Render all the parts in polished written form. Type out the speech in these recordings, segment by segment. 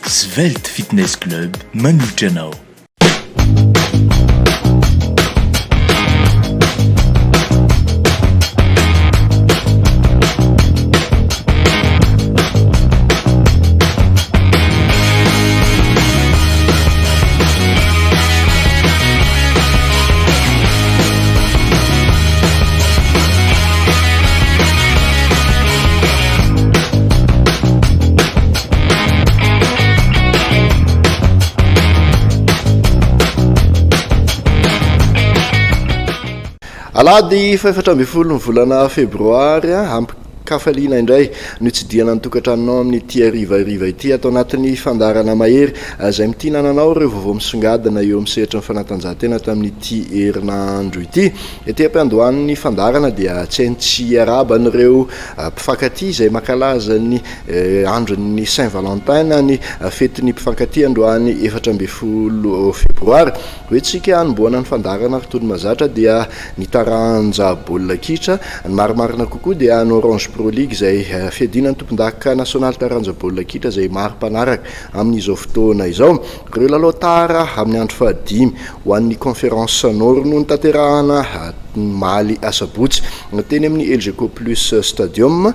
Svelte Fitness Club manolotra anao. alady fa 4 ny volana febroary ampikafalina indray no tsidiana ny tokantranonao amin'ny ty arivariva ity atao anatin'ny fandarana mahery zay mitinananao reo vaovao misongadina eo amin'ny sehatry ny fanatanjahantena tamin'ity herinandro ity ety ampiandohan'ny fandarana dia tsy haintsy araba n'ireo mpifankatia izay makalaza ny andron'ny Saint Valentin ny fetin'ny mpifankatia androany 14 febroary hoetsika anomboana ny fandarana tony mazatra dia ny taranja baolina kitra ny marimarina kokoa dia ny Orange Pro League izay fiadinan'ny tompon-daka nasionaly taranja baolina kitra izay maro mpanaraka amin'izao fotoana izao ireo lalotara amin'ny andro fahadimy ho an'ny conférence nord no nitanterahana maly asabotsy teny amin'ny LGK Plus Stadium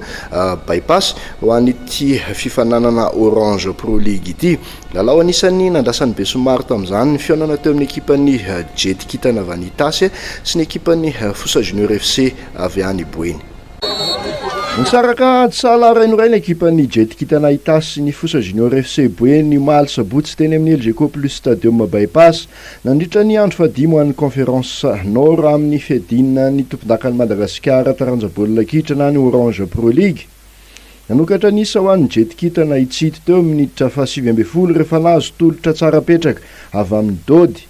bypass ho an'ity fifananana Orange Pro League ity lalao anisan'ny nandrasan'ny be somaro tamin'izany ny fionana teo amin'ny ekipan'ny Jet Kitana Vanitas sy ny ekipan'ny Fossa Junior FC avy any Boeny. Nisaraka tsala rainoray ny ekipan'ny Jet Kitana Vanitas sy ny Fossa Junior FC Boeny maly sabotsy teny amin'ny LGK Plus Stadium bypass nandritra ny andro fahadimy ho an'ny conférence nord amin'ny fiadina ny tompon-dakan'ny Madagasikara taranja baolina kitra na ny Orange Pro League. Nanokatra nisa ho an'ny Jet Kitana itsity teo minitra fa 7 rehefa nazo tolotra tsara petraka avy amin'ny Dody.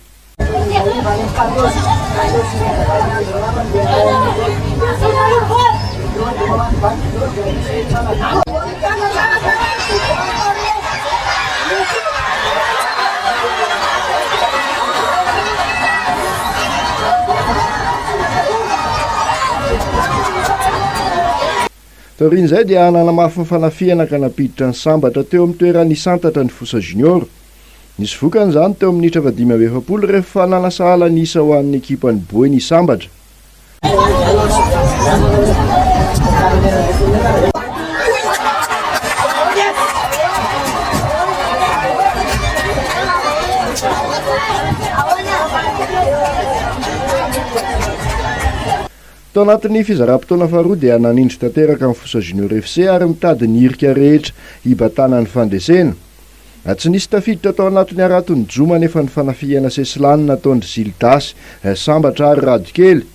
Taorin'izay dia nanamafy ny fanafiana ka napiditra ny sambatra teo amin'ny toerany santatra ny Fossa Junior. Nisy vokany izany teo amin'ny minitra 7 rehefa nanasahala nisa ho an'ny ekipan'ny Boeny sambatra. Tao anatin'ny fizaram-potoana faharoa dia nanindry tanteraka amin'ny Fossa Junior FC ary mitady ny irika rehetra hibatana ny fandresena. Tsy nisy tafiditra tao anatin'ny araton'ny joma nefa ny fanafihana Sesilany nataon'ny Zildas sambatra ary radikely.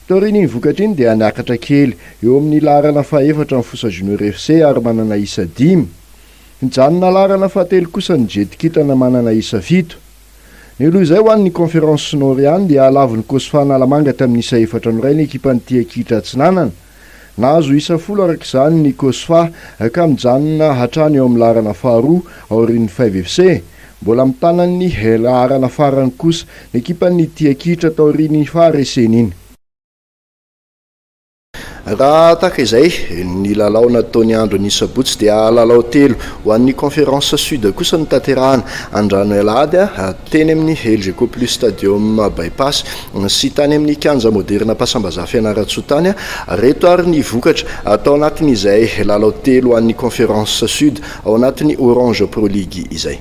Taoriny vokatriny dia niakatra kely eo amin'ny larana faha-4 amin'ny Fossa Junior FC ary manana isa 5. Nijanona larana faha-3 kosa ny Jet Kitana manana isa 7. Ny aloha izay ho an'ny conférence nord ihany dia alavy ny Kosofana Alamanga tamin'ny isa 4 noray ny ekipan'ny Tia Kitra Atsinanana. Nahazo isa 10 araka izany ny Kosofa ka mijanona hatrany eo amin'ny larana faharoa aorian'ny 5 FC. mbola mitanany laharana farany kosa ny ekipan'ny Tiakitra taoriny fahareseny iny. Raha tahaka izay ny lalao nataony andro ny sabotsy dia lalao telo ho an'ny conférence sud kosa ny tanterahana andrano alady teny amin'ny LGK plus stadium bypass sy tany amin'ny kianja moderna Pasambaza Fianaratsoa tany reto ary ny vokatra atao anatin'izay lalao telo ho an'ny conférence sud ao anatin'ny Orange Pro League izay.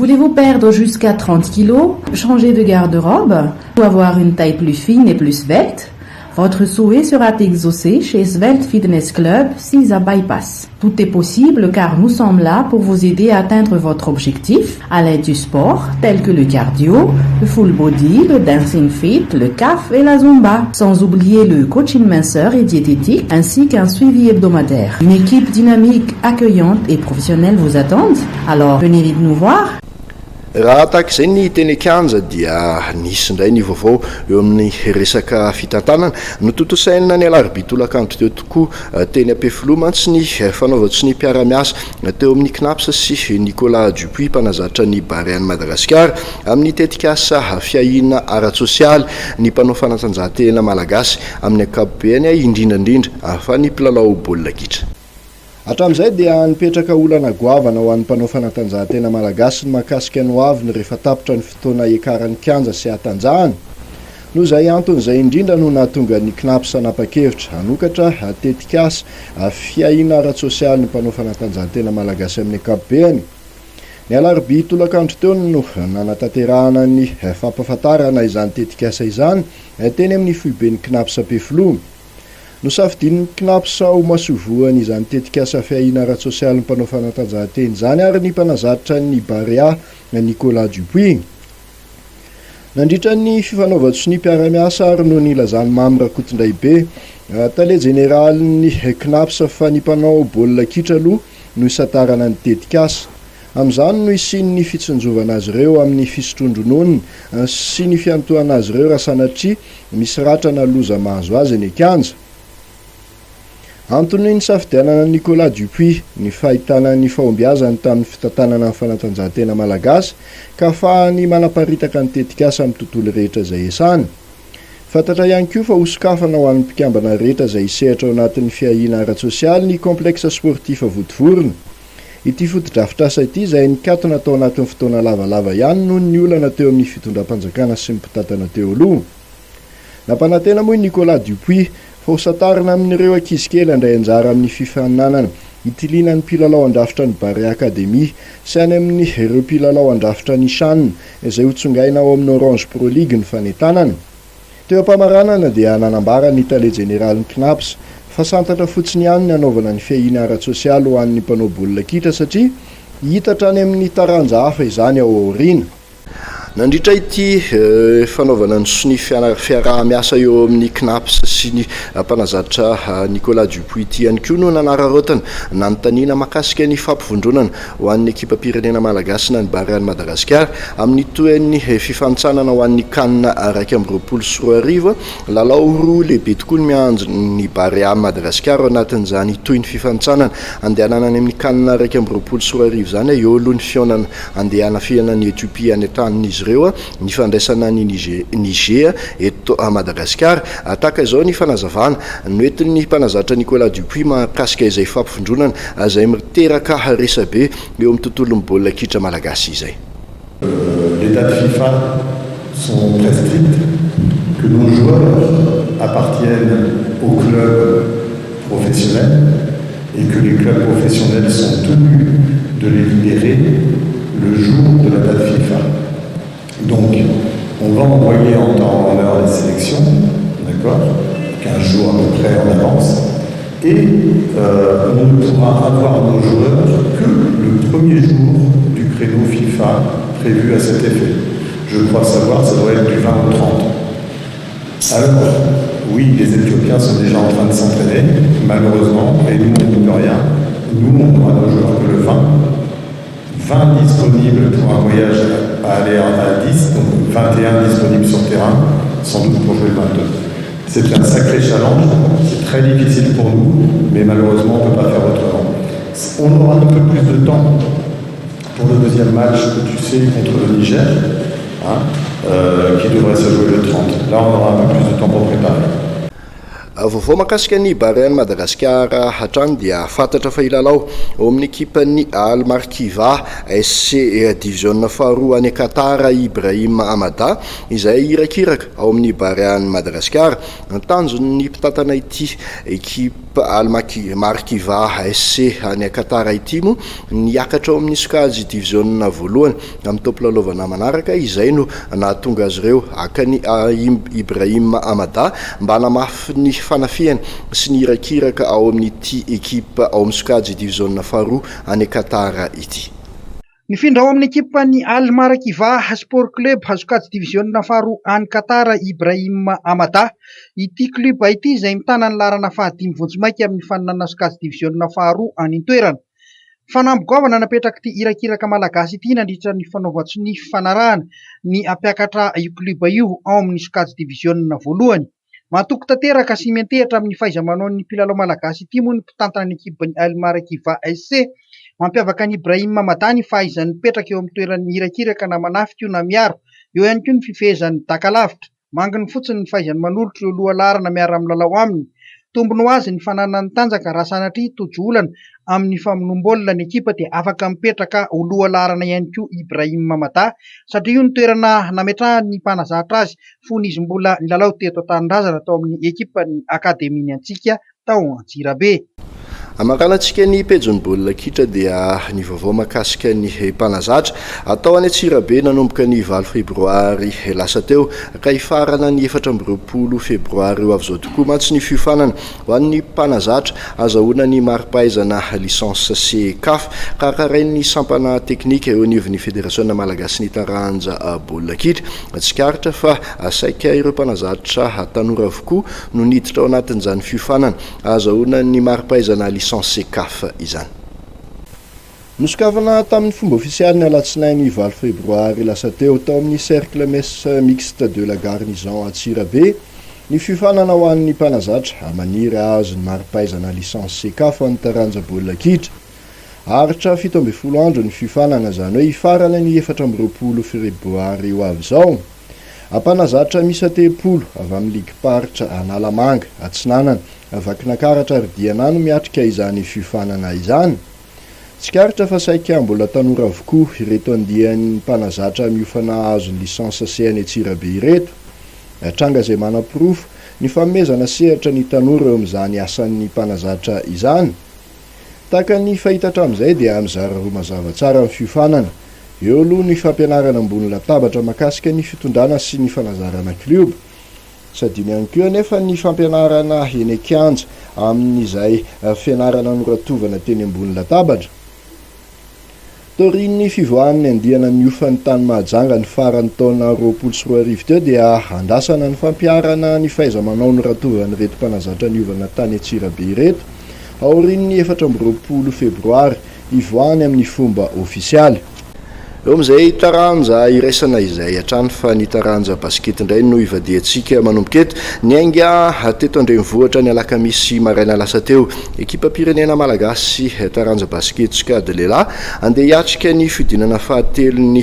Voulez-vous perdre jusqu'à 30 kilos, changer de garde-robe ou avoir une taille plus fine et plus svelte? Votre souhait sera exaucé chez Svelte Fitness Club 6 à Bypass. Tout est possible car nous sommes là pour vous aider à atteindre votre objectif à l'aide du sport tel que le cardio, le full body, le dancing fit, le CAF et la Zumba. Sans oublier le coaching minceur et diététique ainsi qu'un suivi hebdomadaire. Une équipe dynamique, accueillante et professionnelle vous attend. Alors venez vite nous voir. Raha tahaka izay ny teny kianja dia nisy indray ny vaovao eo amin'ny resaka fitantanana notontosaina ny alarbitolakandro teo tokoa teny Ampefiloha mantsy ny fanaovatsy ny mpiara-miasa teo amin'ny Knaps sy Nicolas Dupuis mpanazatra ny Barian Madagasikara amin'ny tetikasa fiahina ara-tsosialy ny mpanao fanatanjahantena malagasy amin'ny ankapobeny indrindrandrindra afa ny mpilalao baolina kitra. Hatramin'izay dia nipetraka olana goavana ho an'ny mpanao fanatanjahantena malagasy ny mahakasika ny hoaviny rehefa tapitra ny fotoana ekaran'ny kianja sy hatanjahany. Noho izay anton'izay indrindra no nahatonga ny Knaps nanapa-kevitra hanokatra tetikasa fiahina ara-tsosialy ny mpanao fanatanjahantena malagasy amin'ny ankapobeny. Ny alarobia tolakandro teo no nanatanterahana ny fampahafantarana izany tetikasa izany teny amin'ny foiben'ny Knaps Ampefiloha. Nosafidin'ny Knaps ho masovoany izany tetikasa fiahina ara-tsosialy ny mpanao fanatanjahantena izany ary ny mpanazatra ny Barea Nicolas Dupuis. Nandritra ny fifanaovatso ny mpiara-miasa ary no nilazany Mamy Rakotondray-be tale jeneraly ny Knaps fa ny mpanao baolina kitra aloha no isatarana ny tetikasa. Amin'izany no isin'ny fitsonjovana azy ireo amin'ny fisotrondrononina sy ny fiantohana azy ireo raha sanatria misy ratra na loza mahazo azy ny kianja. Antony ny safidianana Nicolas Dupuis ny fahitana ny fahombiazany tamin'ny fitantanana ny fanatanjahantena malagasy ka ahafahany manaparitaka ny tetikasa amin'ny tontolo rehetra izay esany. Fantatra ihany koa fa hosokafana ho an'ny mpikambana rehetra izay sehatra ao anatin'ny fiahina ara-tsosialy ny complexe sportif Votovorona. Ity fotodrafitrasa ity izay nikatona tao anatin'ny fotoana lavalava ihany noho ny olana teo amin'ny fitondram-panjakana sy ny mpitantana teo aloha. Nampanantena moa Nicolas Dupuis fa hosatarina amin'ireo ankizy kely andray anjara amin'ny fifaninanana hitiliana ny mpilalao andrafitra ny Barea Academy sy any amin'ny ireo mpilalao andrafitra ny Shanna izay hotsongaina ao amin'ny Orange Pro League ny fanentanana. Teo am-pamaranana dia nanambara ny tale jeneraly ny Knaps fa santatra fotsiny ihany ny anaovana ny fiahina ara-tsosialy ho an'ny mpanao baolina kitra satria hitatra any amin'ny taranja hafa izany ao aoriana. Nandritra ity fanaovana ny fiaraha-miasa eo amin'ny Knaps sy ny mpanazatra Nicolas Dupuis ity ihany koa no nanararaotana nanontaniana mahakasika ny fampivondronana ho an'ny ekipam-pirenena malagasy na ny Barian Madagasikara amin'ny toen'ny fifantsanana ho an'ny kanina 2024 lalao roa lehibe tokoa ny mianjo ny Barian Madagasikara ao anatin'izany toy ny fifantsanana andehanana any amin'ny kanina 2024 izany eo aloha ny fionana andehana fiainan'ny Ethiopia any an-tanin'izy ireo ny fandraisana ny Niger eto a Madagasikara. Tahaka izao ny fanazavana noentin'ny mpanazatra Nicolas Dupuis mahakasika izay fampivondronana izay miteraka resabe eo amin'ny tontolon'ny baolina kitra malagasy izay. Les dates FIFA sont très strictes, que nos joueurs appartiennent au club professionnel et que les clubs professionnels sont tenus de les libérer le jour de la date FIFA. Donc, on va envoyer en temps en heure les sélections, d'accord, 15 jours à peu près en avance, Et on ne pourra avoir nos joueurs que le premier jour du créneau FIFA prévu à cet effet. Je crois savoir, ça doit être du 20 au 30. Alors, oui, les Éthiopiens sont déjà en train de s'entraîner, malheureusement, et nous, on ne peut rien. Nous, on n'aura nos joueurs que le 20. 20 disponibles pour un voyage à aller à 10, donc 21 disponibles sur terrain, sans doute pour jouer le 22. C'est un sacré challenge, c'est très difficile pour nous, mais malheureusement, on ne peut pas faire autrement. On aura un peu plus de temps pour le deuxième match que tu sais contre le Niger, qui devrait se jouer le 30. Là, on aura un peu plus de temps pour préparer. Vaovao mahakasika ny Baren Madagasikara hatrany dia fantatra fa ilalao ao amin'ny ekipan'ny Al Markiva SC division faharoa any Qatar Ibrahim Amada izay irakiraka ao amin'ny Baren Madagasikara tanjon'ny mpitantana ity ekipa Al Markiva SC any Qatar ity mo niakatra ao amin'ny sokajy division voalohany amin'ny topolalovana manaraka izay no nahatonga azy ireo akany Ibrahim Amada mba namafy ny fanafiany sy ny irakiraka ao amin'ity ekipa ao amin'ny sokajy division faharoa any Qatar ity. Nifindra ao amin'ny ekipa ny Al Markiva Sport Club sokajy division faharoa any Qatar Ibrahim Amada. Ity kluba ity izay mitana ny larana fahadimy vonjimaika amin'ny fananana sokajy division faharoa any an-toerana. Fanambogaovana napetraka ity irakiraka malagasy ity nandritra ny fanaovatso ny fanarahana ny ampiakatra io kluba io ao amin'ny sokajy division voalohany. Matoko tanteraka sy mentehatra amin'ny faiza-manao ny mpilalao malagasy ity moa ny mpitantana ny ekipan'ny Al Markiva SC. Mampiavaka ny Ibrahim Amada ny fahaizany mipetraka eo amin'ny toeran'ny irakiraka na manafika io na miaro. Eo ihany koa ny fifehezany dakalavitra. Manginy fotsiny ny fahaizany manolotra eo lohalarana miara milalao aminy. Tombony ho azy ny fananany tanjaka raha sanatria tojolana amin'ny famonom-baolina ny ekipa dia afaka mipetraka ho lohalarana ihany koa Ibrahim Amada satria io ny toerana nametrahany mpanazatra azy fony izy mbola nilalao teto an-tanindrazana tao amin'ny ekipa ny akademiny antsika tao Antsirabe. Amakalatsika ny pejony baolina kitra dia ny vaovao mahakasika ny mpanazatra atao any Antsirabe nanomboka ny 9 febroary lasa teo ka hifarana ny 14 febroary eo avy izao tokoa mantsy ny fiofanana ho an'ny mpanazatra azahoana ny mari-pahaizana licence CECAF karakarain'ny sampana teknika eo anivon'ny Fédération Malagasy ny taranja baolina kitra. Tsikaritra fa saika ireo mpanazatra tanora avokoa no niditra ao anatin'izany fiofanana azahoana ny mari-pahaizana licence CECAF izany. Nosokavana tamin'ny fomba ofisialy ny alatsinainy 9 febroary lasa teo tao amin'ny cercle mixte de la garnison Antsirabe ny fiofanana ho an'ny mpanazatra maniry azy ny mari-pahaizana licence CECAF ny taranja baolina kitra. Aritra 17 andro ny fiofanana zany hoe hifarana ny 14 febroary ho avy izao. Ampanazatra misy 30 avy amin'ny ligue paritra Analamanga Atsinanana Vakinankaratra Ardiana no miatrika izany fiofanana izany. Tsikaritra fa saika mbola tanora avokoa ireto andian'ny mpanazatra miofana azo ny licence C any Antsirabe ireto. Tranga izay manam-pirofo ny fanomezana sehatra ny tanora eo amin'izany asan'ny mpanazatra izany. Tahaka ny fahita hatramin'izay dia mizara roa mazava tsara amin'ny fiofanana. Eo aloha ny fampianarana ambony latabatra mahakasika ny fitondrana sy ny fanazarana kluba. Sady ihany koa anefa ny fampianarana eny an-kianja amin'izay fianarana noratovana teny ambony latabatra. Taorian'ny fivoahan'ny andiana niofan'ny tany Mahajanga ny farany taona 20 teo dia andasana ny fampiarana ny fahaiza-manao noratovana reto mpanazatra niovana tany Antsirabe ireto. Aorian'ny 14 febroary ivoahany amin'ny fomba ofisialy. Eo amin'izay taranja iraisana izay hatrany fa ny taranja baskety indray no ivadiantsika manomboka eto. Ny ainga teto Andrenivohitra ny alakamisy maraina lasa teo ekipa pirenena malagasy taranja baskety sokady lehilahy andeha hiatrika ny fidinana fahatelon'ny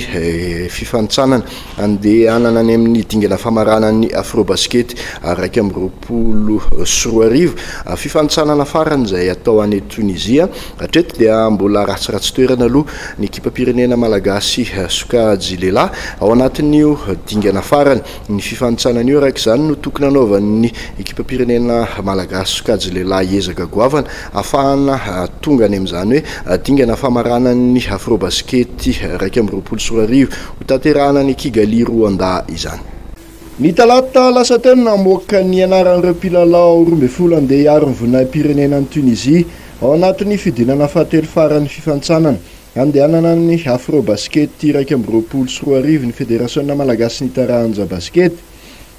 fifantsanana andeha hanana any amin'ny dingana famaranan'ny afro-baskety 2024 fifantsanana farany izay atao any Tunisia. Hatreto dia mbola ratsiratsy toerana aloha ny ekipa pirenena malagasy sokajy lehilahy ao anatin'io dingana farany. Ny fifanitsanan'io araka izany no tokony hanaovan'ny ekipa pirenena malagasy sokajy lehilahy ezaka goavana ahafahana tonga any amin'izany hoe dingana famaranan'ny afro-baskety 2024 ho tanterahana ny Kigali Rwanda izany. Ny talata lasa teo namoaka ny anaran'ireo mpilalao 12 andeha hiaro ny voninahim-pirenena ny Tunisia ao anatin'ny fidinana fahatelo faran'ny fifantsanana andehanana ny Afrobasket 2024 ny Fédération Malagasy ny taranja basket.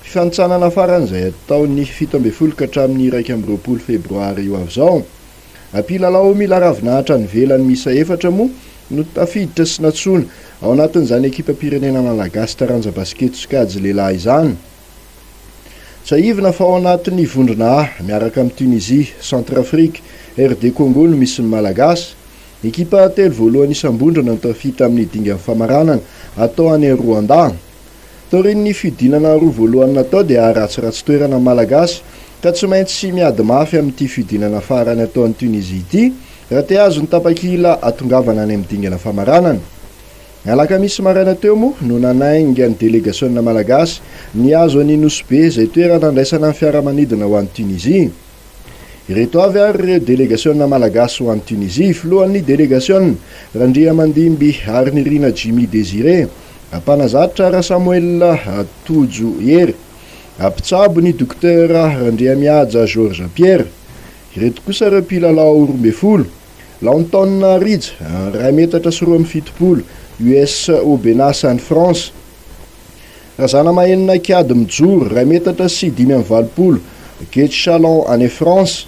Fifantsanana farany izay ataony 17 ka hatramin'ny 20 febroary io avy izao. Mpilalao mila ravinahitra ny velany misa 4 moa no tafiditra sy natsona ao anatin'izany ekipa pirenena malagasy taranja basket sokajy lehilahy izany. Saivina fa ao anatin'ny vondrona miaraka amin'ny Tunisie, Centrafrique, RD Congo no misy ny malagasy. Ekipa telo voalohany isam-bondrona no tafita amin'ny dingan'ny famaranana atao any Rwanda. Taorin'ny fidinana roa voalohany natao dia ratsiratsy toerana malagasy ka tsy maintsy miady mafy amin'ity fidinana farany atao any Tunisie ity raha te azo ny tapakila atongavana any amin'ny dingana famaranana. Alakamisy maraina teo moa no nanainga ny délégation malagasy ny azo any Nosbe izay toerana andraisana ny fiaramanidina ho an'ny Tunisie. Ireto avy ary ireo délégation malagasy ho an'ny Tunisie. Filohan'ny délégation Randriamandimby ary Nirina Jimmy Désiré, mpanazatra ra Samuel Tojo Hery, mpitsabo ny docteur Randriamiaja Georges Pierre. Ireto kosa ireo mpilalao 12: Laonton Ridge 1.70 US Aubenas any France, Razana Mahenina Kiady Mijoro 1.20 Ketch Chalon any France,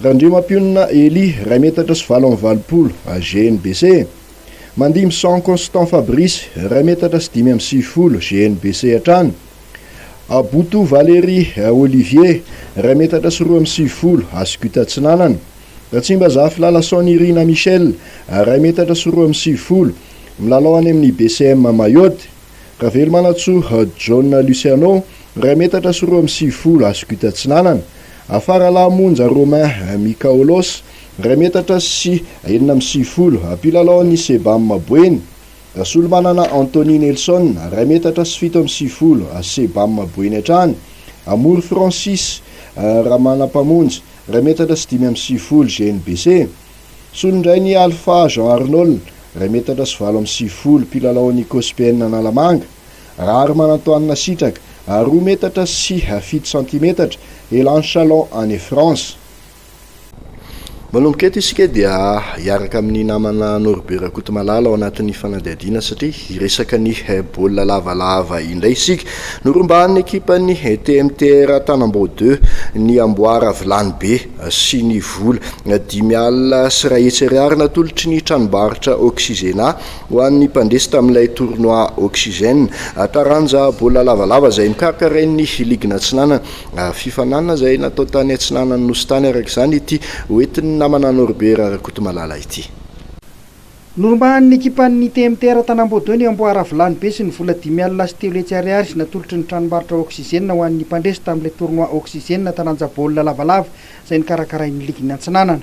Randrimapionina Eli 1.20 GNBC, Mandim San Constant Fabrice 1.50 GNBC hatrany, Aboutou Valérie Olivier 1.20 Askutatsinanana, Ratsimbazafi Lalason Irina Michel 1.20 milalao any amin'ny BCM Mayotte, Ravelmanatso John Luciano 1.20 Askutatsinanana, Afarala Monja Romain Mikaolos 1.70 mpilalao ny Sebam Maboeny, Rasolmanana Anthony Nelson 1.70 Sebam Maboeny hatrany, Amour Francis Ramanampamonjy 1.50 GNBC, Solondrainy Alpha Jean Arnold 1.70 mpilalao ny Cospen Analamanga, Rary Manantoanina Sitraka 2.7 cm Elan Chalon any France. Manomboka eto isika dia hiaraka amin'ny namana Norbert Rakotomalala ao anatin'ny fanadihadiana satria hiresaka ny baolina lavalava indray isika. Noromban'ny ekipan'ny TMTR Tanambao 2 ny amboara vilany be sy ny vola 5 sy 1 ariary natolotry ny tranombarotra Oxygena ho an'ny mpandresy tamin'ilay tournoi Oxygène taranja baolina lavalava izay mikarakaren'ny ligna Atsinanana fifanana izay natao tany Atsinanana ny nosy tany araka izany ity hoentin'ny namana Norbert Rakotomalala ity. Noromban'ny ekipan'ny TMTR Tanambao 2 ny amboara vilany be sy ny vola 5 sy 3 ariary natolotry ny tranombarotra Oxygène ho an'ny mpandresy tamin'ilay tournoi Oxygène taranja baolina lavalava izay nikarakarain'ny ligna Atsinanana.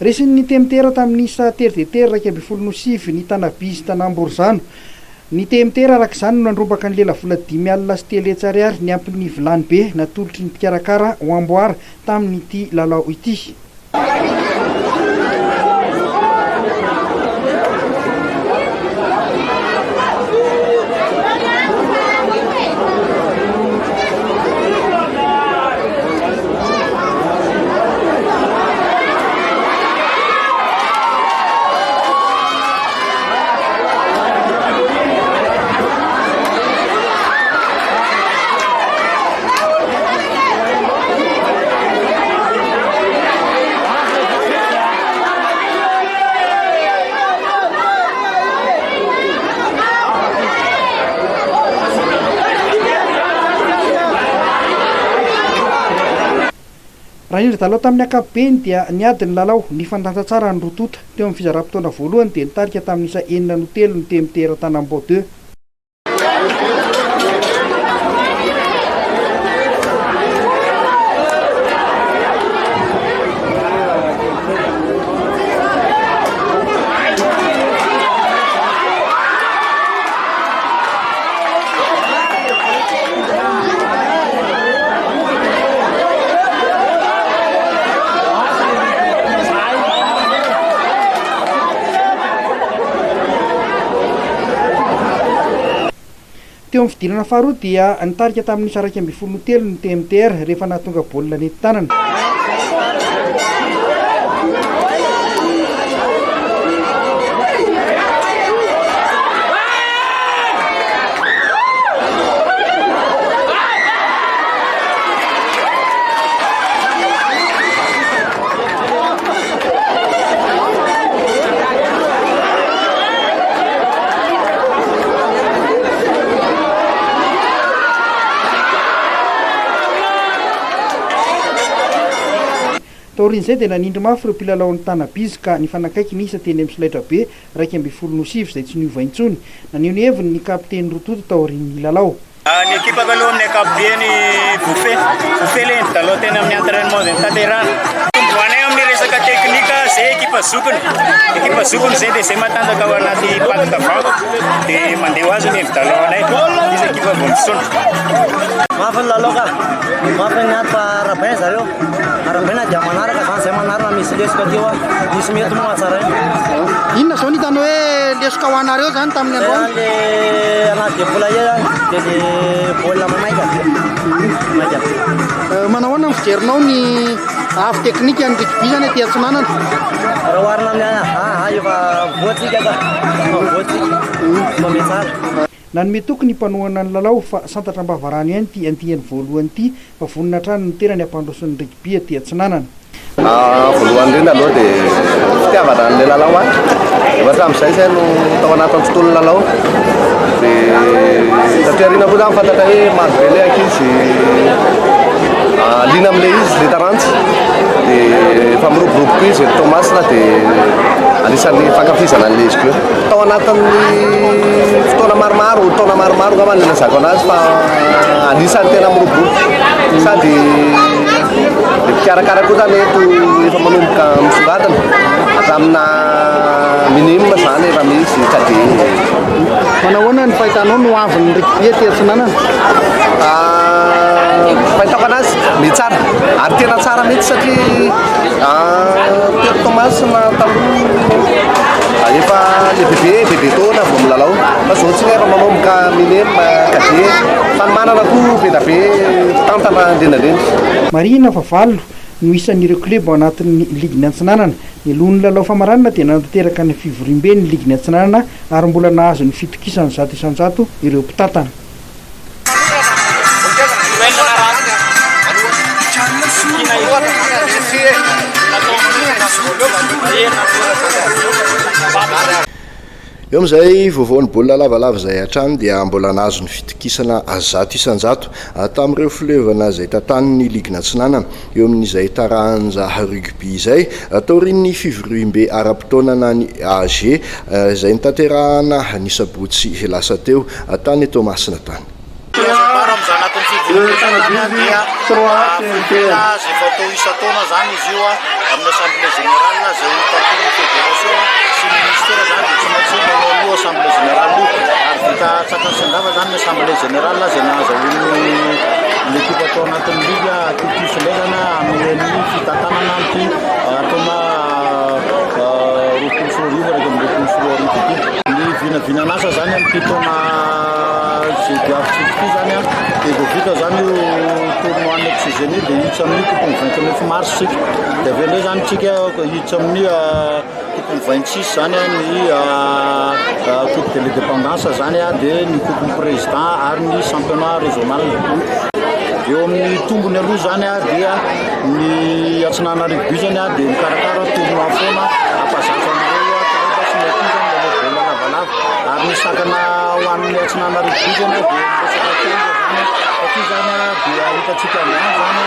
Resin'ny TMTR tamin'ny isa tery raika amby folo nosivy ny Tanabizy Tanamborizano. Ny TMTR araka izany no nandrombaka ny lela vola 5 sy 3 ariary ny ampin'ny vilany be natolotry ny mpikarakara ho amboara tamin'ity lalao ity. raha indra talao tamin'ny ankapobeny dia niady ny lalao ny fandanja tsara ny rotota teo amin'ny fizaram-potoana voalohany dia nitarika tamin'isa 4-3 ny temitera Tanambao 2. Teo amin'ny fidirana faharoa dia nitarika tamin'ny 1-3 ny TMTR rehefa nahatonga baolina nety tanana. Taorin'izay dia nanindry mafy ireo mpilalao ny Tanabizy ka nifanakaiky nisa teny amin'ny solaitra be 2-20 izay tsy niova intsony. Naneho ny heviny ny kapiteny Rotota taorin'ny lalao. Ny équipe aloha amin'ny ankapobeny Bofé leny talao tena amin'ny entraînement zay tanterahana. Tomboanay amin'ny resaka teknika zay ekipa zokony zay dia zay matanjaka ao anaty patikavango dia mandeha ho azy ny talao anay izy ekipa Vonisona. Mafy ny lalao ka mafy ny ato fa Arabin zareo Arabin dia manaraka zany zay manaraka misy lesoka teo misy mety moa tsara Inona zao nitany hoe lesoka ho anareo zany tamin'ny androany? Le anaty déployé dia le baolina mamaika. Manao ahoana ny fijerinao ny afo teknika ny rugby zany aty Antsinanana? Raha oharina amin'ny efa voatsika ka voatsika fa metsara. Nanome toky ny mpanohana ny lalao fa santatra Ambavarano ihany ty andiany voalohany ty fa vonona trano ny tena ny ampandrosan'ny rugby aty Antsinanana. Voalohany indrindra aloha dia fitiavana an'ilay lalao ohatra amin'izay zay no tao anatin'ny tontolon'ny lalao dia satria ariana koa zany fantatra hoe maro be ilay ankizy liana amin'ilay izy le tarantsy dia efa miroboroboka izy Tomasina dia anisan'ny fankafizana an'ilay izy koa tao anatin'ny fotoana maromaro ngamba ny nazako anazy fa anisan'ny tena miroboroboka sady le mpikarakara koa zany eto efa manomboka misongadina hatramina minimum zany efa misy sady Manao ahoana ny fahitanao no avin'ny rugby aty Antsinanana? Fahitako anazy metsara ary tena tsara mihitsy satria Teo Tomasina taloha efa le bebe taona vao milalao fa zao tsy efa manomboka minimum kade fa ny manana koa be da be tantana indrindrandrindra. Marina Favalo no isan'ireo kleba ao anatin'ny ligny Antsinanana. Ny lohany lalao famaranana dia nanatanteraka ny fivorimbe ny ligny Antsinanana ary mbola nahazo ny fitokisany 100 ireo mpitantana. Eo amin'izay vaovaon'ny baolina lavalava izay hatrany dia mbola nahazo ny fitokisana 100 tamin'ireo fileovana izay tantan'ny ligna Antsinanana eo amin'izay taranja rugby izay taorin'ny fivoriam-be ara-potoanana ny AG izay nitanterahana ny sabotsy lasa teo tany Tomasina tany. Zay fatao isa-taona zany izy io amin'ny assemblée générale zay takon'ny fédération sy ny ministère zany dia tsy maintsy manao io assemblée générale io ary vita tsakatsangava zany ny assemblée générale zay nahazahoan'ny l'équipe atao anatin'ny ligue atity filaizana amin'ny fitantanana ty ataona roapolo sy roa arivo raiky amin'ny roapolo sy roa arivo ity ny vinavinan'asa zany amin'ny taona zay diavitsy zany dia vao vita zany io tournoi ny oxygéné dia hiditra amin'ny coupe 29 mars sika dia avy ndray zany tsika hiditra amin'ny coupe 26 zany ny coupe de l'indépendance zany dia ny coupe président ary ny championnat régional. Eo amin'ny tombony aloha zany dia ny Antsinanana rugby zany dia mikarakara tournoi foana ampazatra an'ireo kleba sy ny aty zany lalao baolina lavalava ary ny sakana ho an'ny Antsinanana rugby zany dia resaka ity zany dia hitantsika androany zany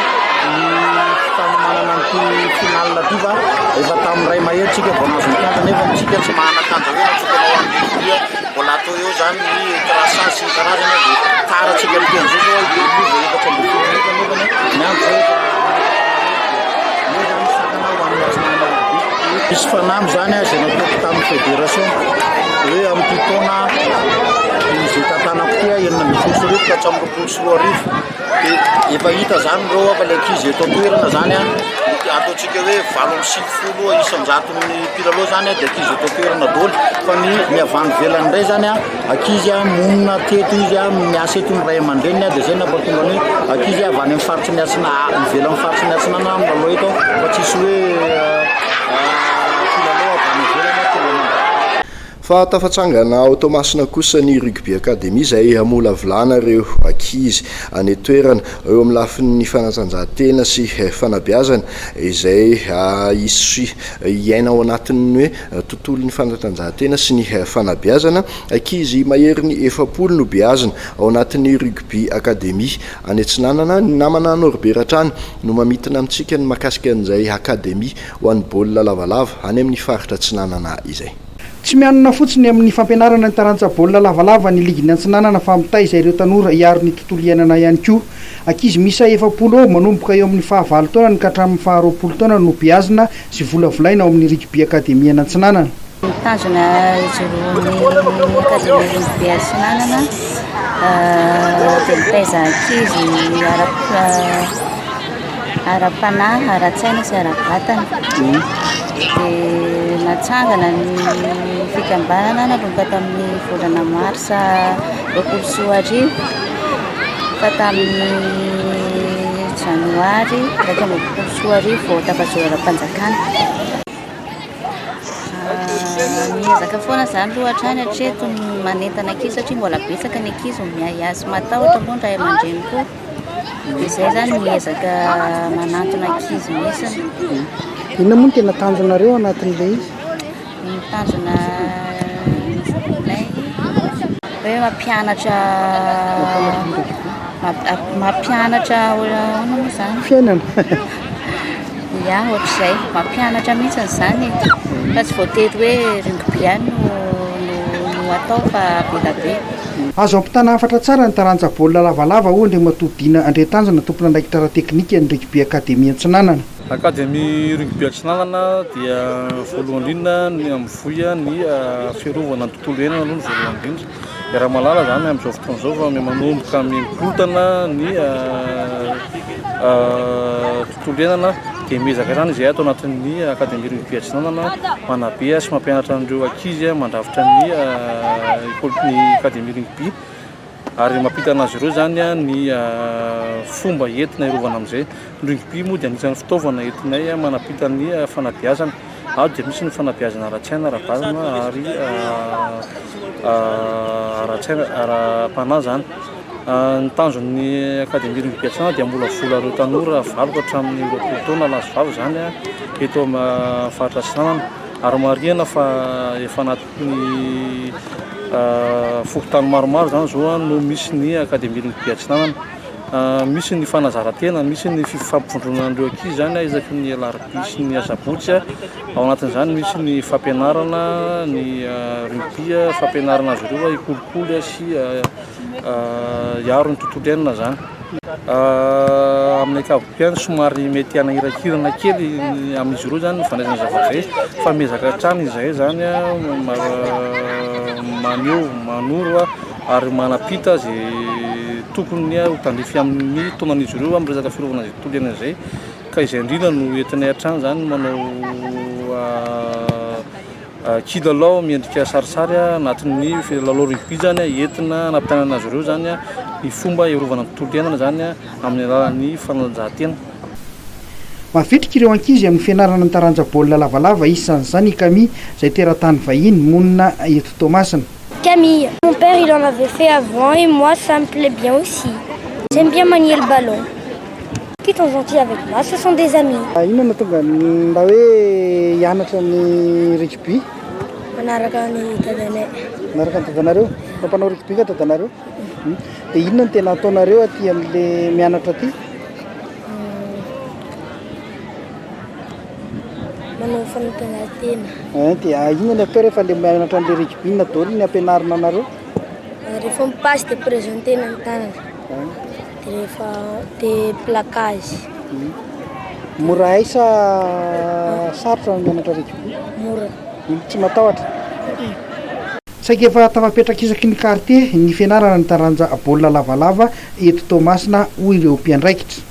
fanomanana an'ity final ty va efa tamin'ny ray maherytsika vao nazo mitantana nefa tsika tsy manakanja hoe natsokanao amin'n'ia mbola atao eo zany ny traçage sy ny karazana dia taratsika mitendry zao dia efatra ambin'ny folo minitra nefany miandro misy fanamy zany zay nataoko tamin'ny fédération hoe amin'ity taona izay tantanako ty enina ambin'ny folo sy arivo ka hatramin'ny roapolo sy roa arivo dia efa hita zany reo fa ilay ankizy eto an-toerana zany ataontsika hoe valo amby sivifolo isan-jaton'ny piralo zany dia ankizy eto an-toerana daholo fa ny avany velany indray zany ankizy monina teto izy miasa eto ny ray aman-dreniny dia zay nampatonga ny ankizy avy any amin'ny faritry ny Atsina ivela amin'ny faritry ny Atsinana milalao eto fa tsisy hoe fa tafatsangana ao Tomasina kosa ny rugby academy izay amolavolana reo ankizy any toerana eo amin'ny lafin'ny fanatanjahantena sy fanabeazana izay isy iaina ao anatin'ny hoe tontolon'ny fanatanjahantena sy ny fanabeazana ankizy mahery ny 7 no beazina ao anatin'ny rugby academy any Atsinanana ny namana Norbertrany no mamitina amintsika ny makasika an'izay academy ho an'ny baolina lavalava any amin'ny faritra Atsinanana izay. Tsy mianana fotsiny amin'ny fampianarana ny taranja baolina lavalava ny ligny Atsinanana fa mitaiza ireo tanora hiaro ny tontolo iainana ihany koa. Ankizy misa 7 manomboka eo amin'ny 9 taona ka hatramin'ny 12 taona no beazina sy volavolaina ao amin'ny rugby academy any Atsinanana. Mitazona ijeroan'ny academy rugby Atsinanana dia mitaiza ankizy ara-panahy, ara-tsaina sy ara-batana. Dia natsangana ny fikambanana nanomboka tamin'ny volana marsa 20 fa tamin'ny janoary 20 vao tafazoro ara-panjakana. Miezaka foana zany lohatrany hatreto manentana ankizy satria mbola betsaka ny ankizy miaiasy matahotra moa ny ray aman-dreny koa. Dia izay zany miezaka manantona ankizy misy. Inona moa no tena tanjonareo anatin'ilay izy? Ny tanjona ilay hoe mampianatra hoana moa zany fiainana. Ia, ohatr'izay mampianatra mihitsy zany fa tsy voatery hoe rugby ihany no atao fa belabe. Azo ampitana hafatra tsara ny taranja baolina lavalava hoy Andry Matodiana Andre Tanjona tompona andraikitra ara-teknika ny rugby academy Atsinanana. Akademy rugby Atsinanana dia voalohany indrindra ny amivoya ny fiarovana ny tontolo iainana aloha ny voalohany indrindra. Dia raha malala zany amin'izao fotoana izao fa manomboka mimpotana ny tontolo iainana dia miezaka zany izay atao anatin'ny akademy rugby Atsinanana manabe sy mampianatra an'ireo ankizy mandrafitra ny akademy rugby ary mampita anazy ireo zany ny fomba entina hiarovana amin'izay. Ny rugby moa dia anisan'ny fitaovana entinay manapita ny fanabeazana. Ao dia misy ny fanabeazana ara-tsaina, ara-batana ary ara-tsaina, ara-panahy zany. Ny tanjon'ny akademy rugby Atsinanana dia mbola vola ireo tanora 9 hatramin'ny 20 taona lazo vavy zany eto amin'ny faritra Atsinanana ary marihana fa efa anatin'ny fokontany maromaro zany zao no misy ny akademy rugby Atsinanana. Misy ny fanazarantena, misy ny fifampivondronana an'ireo ankizy zany isaky ny alarobia sy ny asabotsy. Ao anatin'izany misy ny fampianarana ny rugby, fampianarana azy ireo hikolikoly sy hiaro ny tontolo iainana zany. Amin'ny ankapobeny somary mety hanahirakirana kely amin'izy ireo zany fandraisana zavatra izay fa miezaka hatrany izay zany maneho, manoro ary manapita zay tokony ho tandrify amin'ny taonan'izy ireo amin'ny resaka fiarovana izay tontolo iainana izay. Ka izay indrindra no entinay hatrany zany manao kilalao miendrika sarisary anatin'ny lalao rugby zany entina anampitanana azy ireo zany ny fomba hiarovana ny tontolo iainana zany amin'ny alalan'ny fanatanjahantena. Mavitrika ireo ankizy amin'ny fianarana ny taranja baolina lavalava isan'izany Camille izay teratany vahiny monina eto Tomasina. Camille, mon père il en avait fait avant et moi ça me plaît bien aussi. J'aime bien manier le ballon. Qui sont gentils avec moi, ce sont des amis. Inona tonga mba hoe hianatra ny rugby? Manaraka ny dadanay. Manaraka ny dadanareo? Mpanao rugby ka dadanareo? Dia inona no tena ataonareo aty amin'le mianatra aty? Manao fanatanjahantena. Dia inona ny atao rehefa le mianatra an'le rugby daholo ny ampianarina anareo? Rehefa mipasy dia prezentena ny tanana. Dia rehefa dia placage. Mora hay sa sarotra ny mianatra rugby? Mora. Tsy matahotra? Saika efa tafapetraka isaky ny quartier ny fianarana ny taranja baolina lavalava eto Toamasina hoy ireo mpiandraikitra.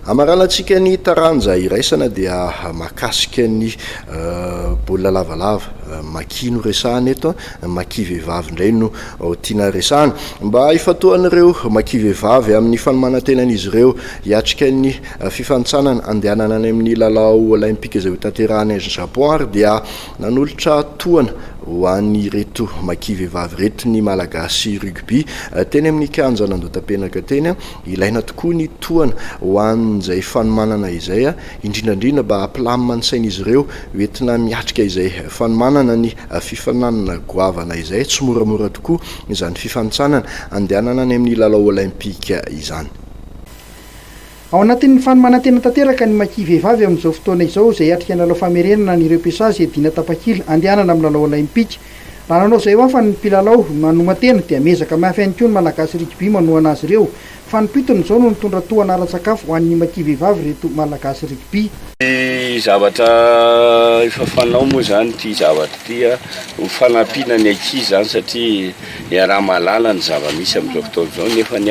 Amaranantsika ny taranja iraisana dia mahakasika ny baolina lavalava makino resahana eto maki vehivavy indray no tiana resahana mba ifatoan'ireo maki vehivavy amin'ny fanomanantenan'izy ireo hiatrika ny fifantsanana andehanana any amin'ny lalao olympique izay hotanterahana Japon ary dia nanolotra tohana ho an'ny reto maki vehivavy reto ny malagasy rugby teny amin'ny kianja nandotam-penaka teny ilaina tokoa ny tohana ho an'izay fanomanana izay indrindrandrindra mba hampilamina ny sain'izy ireo hoentina miatrika izay fanomanana ny fifananana goavana izay tsy moramora tokoa izany fifantsanana andehanana any amin'ny lalao olympique izany. Ao anatin'ny fanomanantena tanteraka ny maki vehivavy amin'izao fotoana izao izay hiatrika ny lalao famerenana ny repesazy edina tapakila andehanana amin'ny lalao olympique. Raha nanao izay fa ny mpilalao manomatena dia mezaka mafy ihany koa ny malagasy rugby manohana azy ireo. Fa ny pitony izao no nitondra tohana ara-tsakafo ho an'ny maki vehivavy reto malagasy rugby. Zavatra efa fanao moa zany ty zavatra ty ho fanampiana ny ankizy zany satria raha malala ny zava-misy amin'izao fotoana izao nefa ny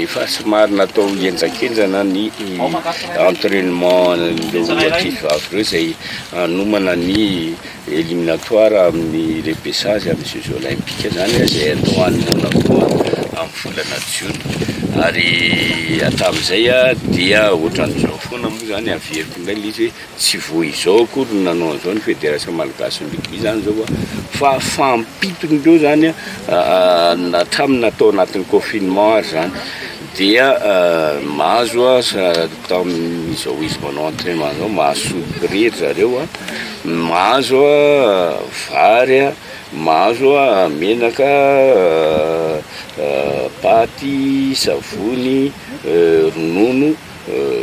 efa somary natao enjakenjana ny entraînement le ankizy vavy ireo izay hanomana ny éliminatoire amin'ny repesage amin'ny jeux olympiques zany izay atao any Monaco amin'ny volana Jona ary atamin'izay dia ohatran'izao foana moa zany averiko indray izy hoe tsy voa izao akory nanao an'izao ny fédération malagasy rugby zany zao fa fampitonyndreo zany hatramin'ny natao anatin'ny confinement ary zany dia mahazo tamin'izao izy manao entraînement zao mahazo sobriry zareo mahazo vary mahazo menaka paty savony ronono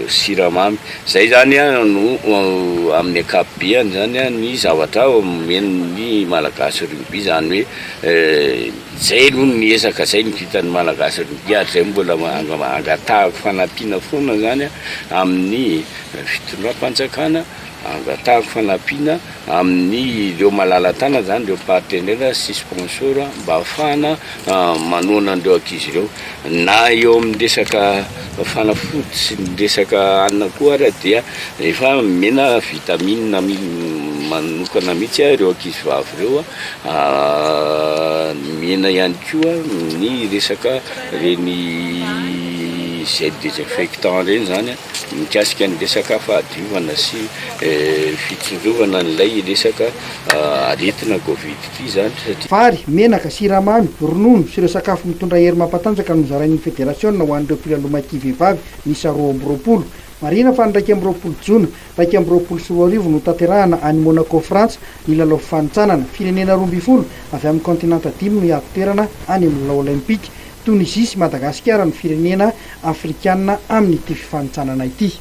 siramamy zay zany amin'ny ankapobeny zany ny zavatra omen'ny malagasy rugby zany hoe zay aloha ny esaka zay ny vitan'ny malagasy rugby ary zay mbola angatahako fanampiana foana zany amin'ny fitondram-panjakana angatahako fanampiana amin'ny ireo malalatana zany ireo partenaire sy sponsor mba ahafahana manoana andreo ankizy ireo na eo amin'ny resaka fanafody sy ny resaka anina koa ary dia efa mena vitamine manokana mihitsy ireo ankizy vavy ireo mena ihany koa ny resaka reny zay désinfectant reny zany mikasika ny resaka fahadiovana sy fitsinjovana n'ilay resaka aretina covid ty zany satria vary menaka siramamy ronono sy ireo sakafo mitondra hery mampatanjaka no zarain'ny fédération ho an'ireo mpilalao maki vehivavy nisa 20 marina fa ny 20 jona 20 no tanterahana any Monaco France ny lalao fanintsanana firenena 12 avy amin'ny continent dimy no hiady toerana any amin'ny lalao olympique Tunisie sy Madagasikara ny firenena afrikanina amin'ity fifanintsanana ity.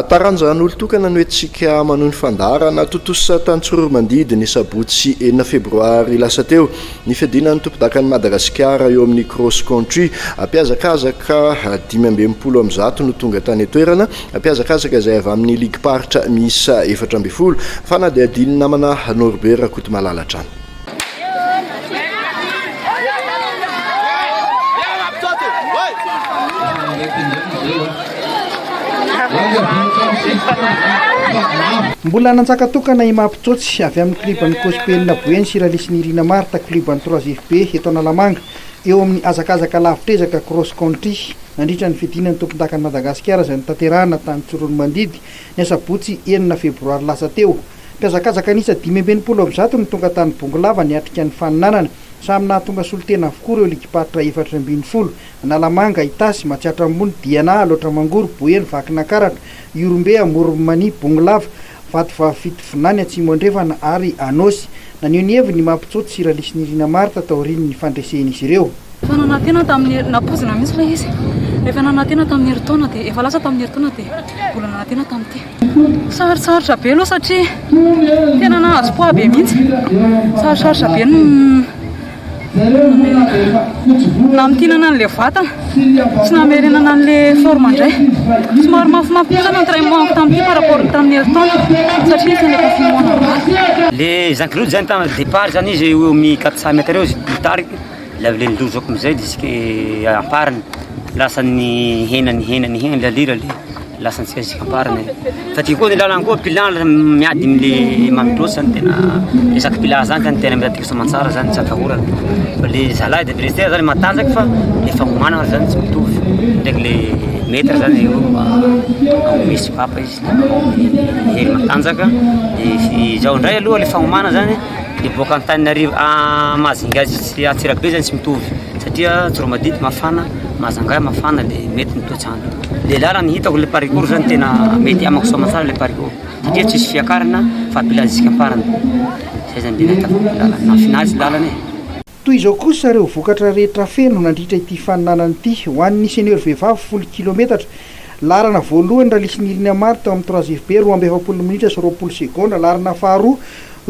Taranja n'olo tokana no etsika manony fandarana totosa tantsoro mandidy ny sabotsy 9 febroary lasa teo ny fiadinan'ny tompon-dakan'ny Madagasikara eo amin'ny cross country ampiazakazaka 520 no tonga tany toerana ampiazakazaka izay avy amin'ny ligue paritra miisa 4 fa na dia adiny namana Norbert Rakotomalala-trano. Mbola nantsaka tokana imampitsotsy avy amin'ny klubany Kospelina Boeny sy Ralisy Nirina Marta klubany 3FB eto Analamanga eo amin'ny azakazaka lavitrezaka cross country nandritra ny fiadinan'ny tompon-dakan'ny Madagasikara izay notanterahana tany Tsorony Mandidy ny sabotsy 9 febroary lasa teo. Mpiazakazaka nisa 520 no tonga tany Bongolava niatrika ny faninanana samy nahatonga solotena avokoa ireo likipatra 420 Analamanga Itasy Matsiatra Ambony Diana Loatra Mangoro Boeny Vakina Karatra Iorombe Amoromani Bongolava vatovavy fitovinany atsimo andrefana ary anosy naneo ny heviny mampitsoty Siralisy Nirina Marta taorian'ny fandresen'izy ireo. Efa nanantena tamin'ny napozina mihitsy ilay izy. Efa nanantena tamin'ny herintaona dia efa lasa tamin'ny herintaona dia mbola nanantena tamin'ity. Sarosarotra be aloha satria tena nahazo poa be mihitsy. Sarosarotra be namtinana an'ilay vatana sy namerenana an'ilay forme indray. Somary mafimafy kosa nantray manko tamin'ity par rapport tamin'ny herintaona satria izy ilay fimoana raha. Le zankiloty zany tamin'ny départ zany izy eo amin'ny 400 mètres eo izy mitariky. Lavile nilozako amizay disque amparany lasany henany lalira le lasany tsika amparany. Fatry koa ny lalana koa pilan miady am'le mamitosy zany tena resaky pilan zany zany tena mitadiky soamantsara zany tsy atahorana. Fa le zalahy de blessé zany matanjaky fa le fagnomana zany tsy mitovy. Ndraiky le metre zany eo misy papa izy hely matanjaka. Izao indray aloha le fagnomana zany de boka Antananarivo Majunga sy Antsirabe zany tsy mitovy satria Tsoramodity mafana, Majunga mafana le mety ny toetrandro. Le lalany hitako le parcours zany tena mety amako soamantsara le parcours satria tsisy fiakarana fa pilasika amparany. Zay zany le hitako lalana nafinaritsy lalany. Toy izao kosa ireo vokatra rehetra feno nandritra ity faninanana ity ho an'ny senior vehivavy 10 kilometatra. Larana voalohany Ralisy Nirina Marta amin'ny 3FB 20 minitra sy 20 sekonda. Larana faharoa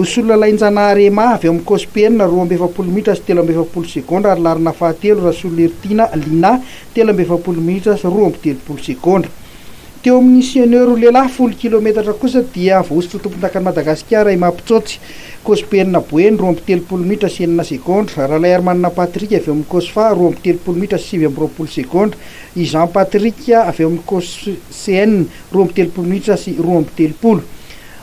Solona Lainjanahary avy amin'ny Cospen 20 minitra sy 13 sekonda ary larana fahatelo Rasolona Ertina Lina 13 minitra sy 13 sekonda. Teo amin'ny senior lehilahy 10 kilometatra kosa dia vosotra tompontakan'i Madagasikara mampitsotsy Cospen Boeny 13 minitra sy 9 sekonda. Rahalay Hermanina Patrick avy amin'ny Cosfa 13 minitra sy 20 sekonda. I Jean Patrick avy amin'ny Coscn 13 minitra sy 20.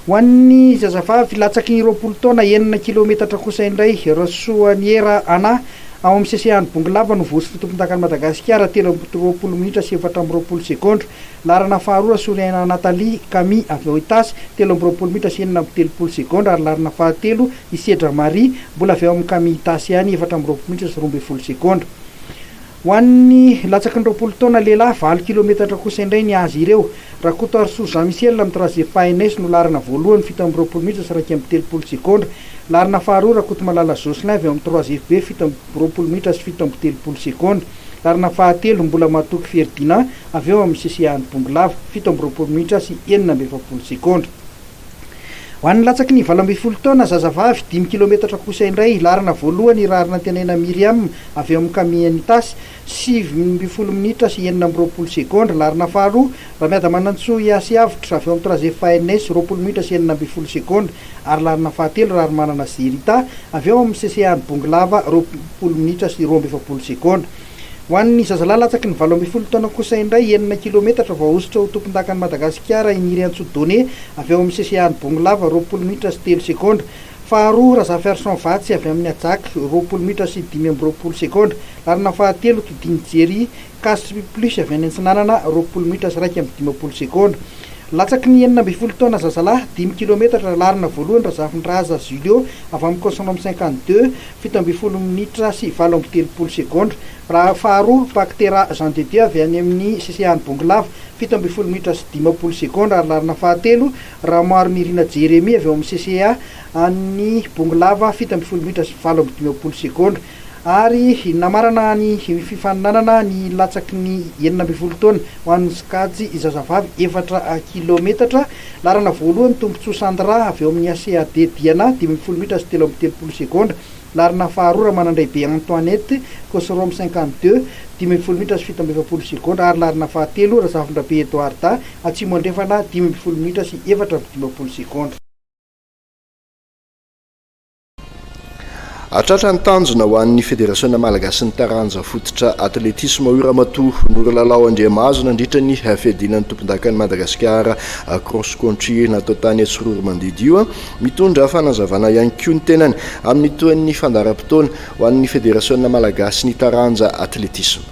Ho an'ny zazavavy latsaky ny 20 taona 9 kilometatra kosa indray Rasoaniera Ana ao amin'ny CCA-ny Bongolava no vosotra tompontakan'i Madagasikara 13 minitra sy 20 sekonda. Larana faharoa Rasoaniera Natalie Camille avy ao Itasy 13 minitra sy 19 sekonda ary larana fahatelo Isedra Marie mbola avy ao amin'ny Camille Itasy ihany 14 minitra sy 12 sekonda. Ho an'ny latsaky ny 20 taona lehilahy 20 kilometatra kosa indray ny azy ireo. Rakoto Arsour Jean Michel amin'ny 3FPNS no larana voalohany 17 minitra sy 13 sekonda. Larana faharoa Rakoto Malala Jocelyn avy amin'ny 3FB 17 minitra sy 17 sekonda. Larana fahatelo mbola Matoky Ferdinand avy eo amin'ny CCA-ny Bongolava 17 minitra sy 19 sekonda. Ho an'ny latsaky ny 20 taona zazavavy 10 kilometatra kosa indray. Larana voalohany Rarina Tenaina Miriam avy eo amin'ny Camille Tasy 17 minitra sy 19 sekonda. Larana faharoa Ramiada Manantsoa Iasy Avitra avy eo amin'ny 3FPNS 20 minitra sy 19 sekonda ary larana fahatelo Rarimanana Zerita avy eo amin'ny CCA-ny Bongolava 20 minitra sy 20 sekonda. Ho an'ny zazalahy latsaky ny 20 taona kosa indray 9 kilometatra voaositra ho tompontakan'i Madagasikara Iniry Antsodone avy eo amin'ny CCA-ny Bongolava 20 minitra sy 3 sekonda. Faharoa Razafy Arson Vatsy avy amin'ny Atsaky 20 minitra sy 15 sekonda. Larana fahatelo Todiny Jery Kasy Plus avy any Antsinanana 20 minitra sy 15 sekonda. Latsaky ny 19 taona zazalahy 10 kilometatra larana voalohany Razafindraza Julio avy amin'ny Consonome 52 17 minitra sy 13 sekonda. Raha faharoa Paktera Jean de Dieu avy any amin'ny CCA-ny Bongolava 17 minitra sy 15 sekonda ary larana fahatelo Ramoary Mirina Jeremy avy amin'ny CCA any Bongolava 17 minitra sy 15 sekonda. Ary namarana ny fifaninanana ny latsaky ny 19 taona ho an'ny Skajy zazavavy 4 kilometatra. Larana voalohany Tombontsoa Sandra avy eo amin'ny ACAD Diana 10 minitra sy 13 sekonda. Larana faharoa Ramanandray Be Antoinette Kosorome 52 10 minitra sy 17 sekonda ary larana fahatelo Razafindrabe Edouarda Atsimo Andrefana 10 minitra sy 14 sekonda. Atratra ny tanjona ho an'ny Fédération Malagasy ny taranja fototra atletisme Uramatoa Norolalao Andriamazo nandritra ny fiadinan'ny tompontakan'i Madagasikara cross country natao tany Atsororo Mandidio mitondra fanazavana ihany koa ny tenany amin'ny toan'ny fandaram-potoana ho an'ny Fédération Malagasy ny taranja atletisme.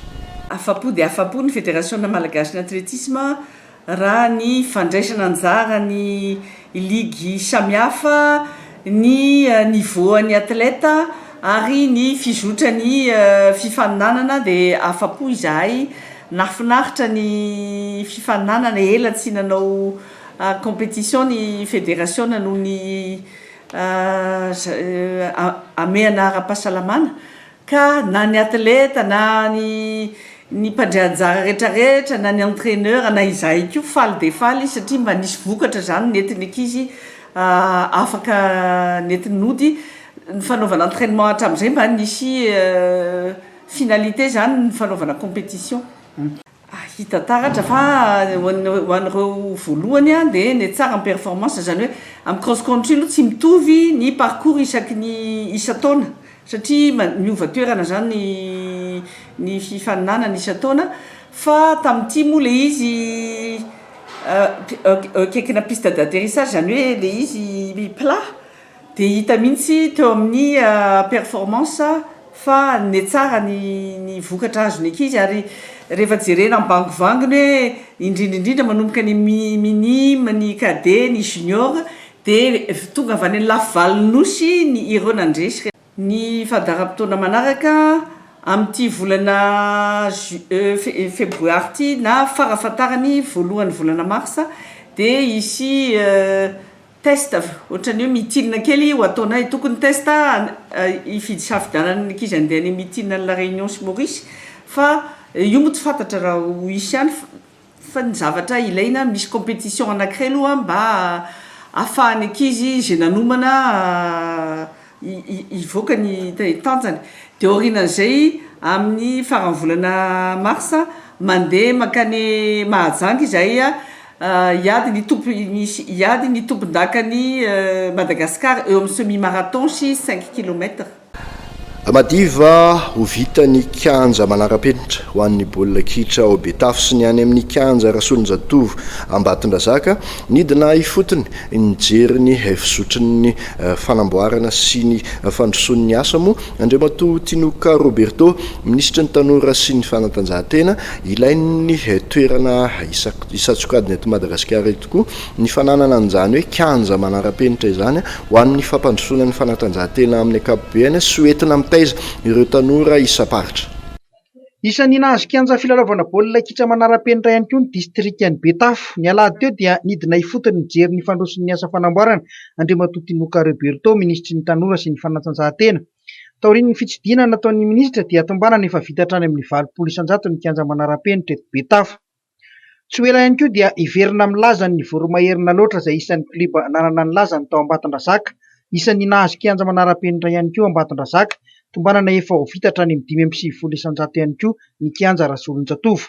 Afapo dia afapo ny Fédération Malagasy ny atletisme raha ny fandraisana anjara ny ligy samihafa ny niveau ny atleta ary ny fizotra ny fifaninanana dia afapo izahay nafinaritra ny fifaninanana ela tsy nanao compétition ny fédération noho ny ameana ara-pahasalamana ka na ny atleta na ny mpandray anjara rehetrarehetra na ny entraîneur na izahay ko faly de faly satria mba nisy vokatra zany netiny ankizy afaka netiny nody ny fanaovana entraînement hatramin'izay mba nisy finalité zany ny fanaovana compétition hita taratra fa hoan'ireo voalohany a dia ny tsara ny performance zany hoe amin'ny cross country aloha tsy mitovy ny parcours isaky ny isa-taona satria miova toerana zany ny fifaninana ny isa-taona fa tamin'ity moa le izy kaikina piste d'atterrissage zany hoe le izy plat dia hita mihitsy teo amin'ny performance fa ny tsara ny vokatra azony ankizy ary rehefa jerena ambangovanginy hoe indrindraindrindra manomboka ny minime ny cadet ny junior dia tonga avy any lafy valinosy ny ironandresy ny fadaram-potoana manaraka amin'ity volana febroary ty na farafatarany voalohany volana marsa dia isy test ohatrany hoe mitinina kely ho ataonay tokony test ifidy safidanany ankizy andeha ny mitinina la réunion sy maurice fa io moa tsy fantatra raha ho isy ihany fa ny zavatra ilaina misy compétition anankiray aloha mba ahafahany ankizy zay nanomana ivoaka ny tanjany dia orinan'izay amin'ny farany volana marsa mandeha makany Mahajanga izay iady ny tompon-dakany Madagascar eo amin'ny semi-marathon sy 5 km. Madiva ho vita ny kianja manara-penitra ho an'ny baolina kitra ao Betafy sy ny any amin'ny kianja Rasolonjatovo Ambatondrazaka nidina ifotony nijeriny efizotriny fanamboarana sy ny fandrosoan'ny asa moa Andriamatoa Tinoka Roberto minisitra ny tanora sy ny fanatanjahantena ilainy toerana isatsokadiny eto Madagasikara tokoa ny fananana an'izany hoe kianja manara-penitra izany ho an'ny fampandrosoana ny fanatanjahantena amin'ny ankapobeny sy hoentina ireo tanora isaparitra. Isan'ny nahazo kianja filalaovana baolina kitra manara-penitra ihany koa ny distriktan'ny Betafy ny alahady teo dia nidina ifotony nijery ny fandrosin'ny asa fanamboarana Andriamatoa Tinoka Roberto ministry ny tanora sy ny fanatanjahantena. Taorian'ny fitsidihana nataon'ny ministra dia tombanana efa vita hatrany amin'ny 20% ny kianja manara-penitra eto Betafy. Tsy ho ela ihany koa dia iverina milaza ny voromaherina loatra izay isan'ny kliba nanana ny lazany tao Ambatondrazaka. Isan'ny nahazo kianja manara-penitra ihany koa Ambatondrazaka. Tombanana efa ho vita hatrany amin'ny 5,900 ihany koa ny kianja Rasolonjatovo.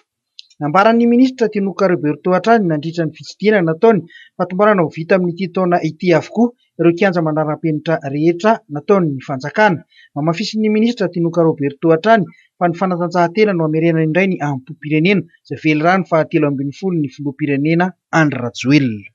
Nambaran'ny ministra Tinoka Roberto hatrany nandritra ny fitsidihana nataony fa tombanana ho vita amin'ity taona ity avokoa ireo kianja manara-penitra rehetra nataony ny fanjakana. Mamafisin'ny ministra Tinoka Roberto hatrany fa ny fanatanjahantena no hamerenana indray ny ampom-pirenena izay velirany 17 ny filoham-pirenena Andry Rajoelina.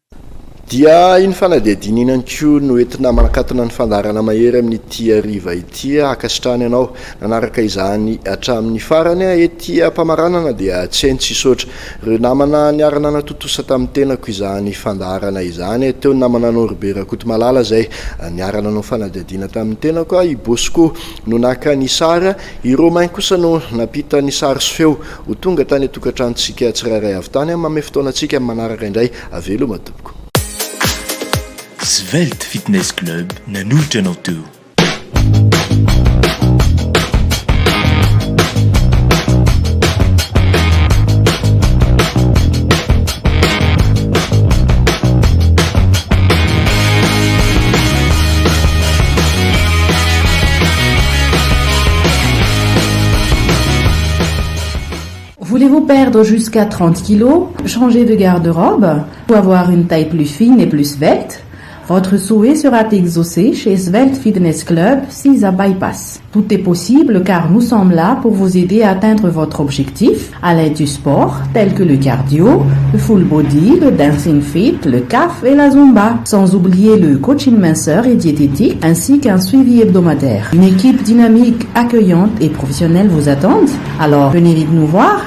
Dia iny fanadihadiana ihany koa no entina manakatona ny fandarana mahery amin'ity hariva ity akasitrany ianao nanaraka izany hatramin'ny farany ety ampamaranana dia tsy hainy tsy hisaotra ireo namana niarana natotosa tamin'ny tenako izany fandarana izany teo ny namana Norbe Rakotomalala izay niarana no fanadihadiana tamin'ny tenako i Bosco no naka ny sary i Romain kosa no napita ny sary sy feo ho tonga tany tokantranontsika tsirairay avy tany mamy fotoanantsika manaraka indray avelo matoboko. Svelte Fitness Club nanolotra anao teo. Voulez-vous perdre jusqu'à 30 kilos, changer de garde-robe ou avoir une taille plus fine et plus svelte? Votre souhait sera exaucé chez Svelte Fitness Club 6 à Bypass. Tout est possible car nous sommes là pour vous aider à atteindre votre objectif à l'aide du sport tel que le cardio, le full body, le dancing fit, le CAF et la Zumba. Sans oublier le coaching minceur et diététique ainsi qu'un suivi hebdomadaire. Une équipe dynamique, accueillante et professionnelle vous attend. Alors venez vite nous voir.